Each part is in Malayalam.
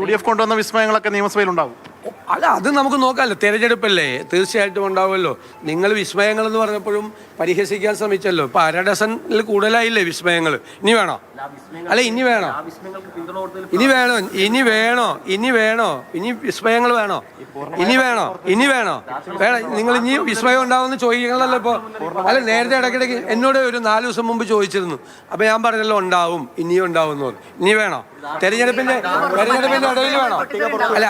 UDF കൊണ്ടുവന്ന വിസ്മയങ്ങളൊക്കെ നിയമസഭയിൽ ഉണ്ടാവും. അല്ല, അത് നമുക്ക് നോക്കാമല്ലോ, തെരഞ്ഞെടുപ്പല്ലേ, തീർച്ചയായിട്ടും ഉണ്ടാവുമല്ലോ. നിങ്ങൾ വിസ്മയങ്ങൾ എന്ന് പറഞ്ഞപ്പോഴും പരിഹസിക്കാൻ ശ്രമിച്ചല്ലോ. ഇപ്പൊ 1/2 ഡസനിൽ കൂടുതലായില്ലേ വിസ്മയങ്ങൾ? ഇനി വേണോ? അല്ല, ഇനി വേണോ? ഇനി വേണോ? ഇനി വേണോ? ഇനി വേണോ? ഇനി വിസ്മയങ്ങൾ വേണോ? ഇനി വേണോ? ഇനി വേണോ? വേണം. നിങ്ങൾ ഇനി വിസ്മയം ഉണ്ടാവുമെന്ന് ചോദിക്കണല്ലോ ഇപ്പോൾ. അല്ല, നേരത്തെ ഇടയ്ക്കിടയ്ക്ക് എന്നോട് ഒരു 4 ദിവസം മുമ്പ് ചോദിച്ചിരുന്നു. അപ്പൊ ഞാൻ പറഞ്ഞല്ലോ ഉണ്ടാവും, ഇനിയും ഉണ്ടാവും എന്ന് പറഞ്ഞു. ഇനി വേണോ? തെരഞ്ഞെടുപ്പിന്റെ ഇടയിൽ വേണോ? അല്ല,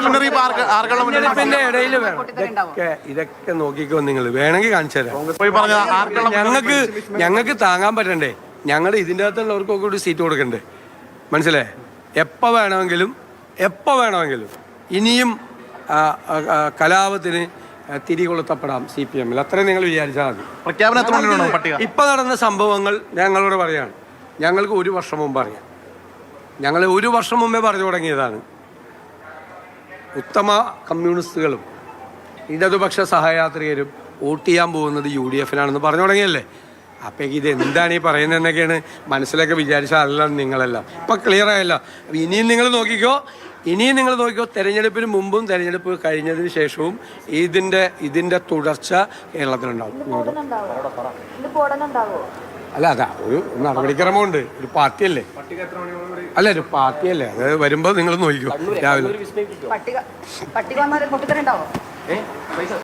തെരഞ്ഞെടുപ്പിന്റെ ഇടയിൽ വേണം. ഇതൊക്കെ നോക്കിക്കോ, നിങ്ങൾ വേണമെങ്കിൽ കാണിച്ചു തരാം. ഞങ്ങൾക്ക് താങ്ങാൻ പറ്റണ്ടേ? ഞങ്ങളുടെ ഇതിൻ്റെ അകത്തുള്ളവർക്കൊക്കെ കൂടി സീറ്റ് കൊടുക്കണ്ടേ? മനസ്സിലായേ? എപ്പോൾ വേണമെങ്കിലും ഇനിയും കലാപത്തിന് തിരികൊളുത്തപ്പെടാം CPM-ൽ. അത്രയും നിങ്ങൾ വിചാരിച്ചാൽ മതി. ഇപ്പം നടന്ന സംഭവങ്ങൾ ഞങ്ങളോട് പറയാണ്. ഞങ്ങൾക്ക് 1 വർഷം മുമ്പ് അറിയാം. ഞങ്ങൾ 1 വർഷം മുമ്പേ പറഞ്ഞു തുടങ്ങിയതാണ്. ഉത്തമ കമ്മ്യൂണിസ്റ്റുകളും ഇടതുപക്ഷ സഹയാത്രികരും വോട്ട് ചെയ്യാൻ പോകുന്നത് UDF-നാണെന്ന് പറഞ്ഞു തുടങ്ങിയല്ലേ? അപ്പം ഇത് എന്താണ് ഈ പറയുന്നതെന്നൊക്കെയാണ് മനസ്സിലൊക്കെ വിചാരിച്ചാലല്ല നിങ്ങളെല്ലാം. ഇപ്പം ക്ലിയർ ആയല്ലോ. ഇനിയും നിങ്ങൾ നോക്കിക്കോ, തെരഞ്ഞെടുപ്പിന് മുമ്പും തെരഞ്ഞെടുപ്പ് കഴിഞ്ഞതിന് ശേഷവും ഇതിൻ്റെ തുടർച്ച കേരളത്തിലുണ്ടാവും. അല്ല, അതാ ഒരു നടപടിക്രമമുണ്ട്. ഒരു പാർട്ടിയല്ലേ? അല്ല, ഒരു പാർട്ടിയല്ലേ? അത് വരുമ്പോൾ നിങ്ങൾ നോക്കിക്കോ രാവിലെ.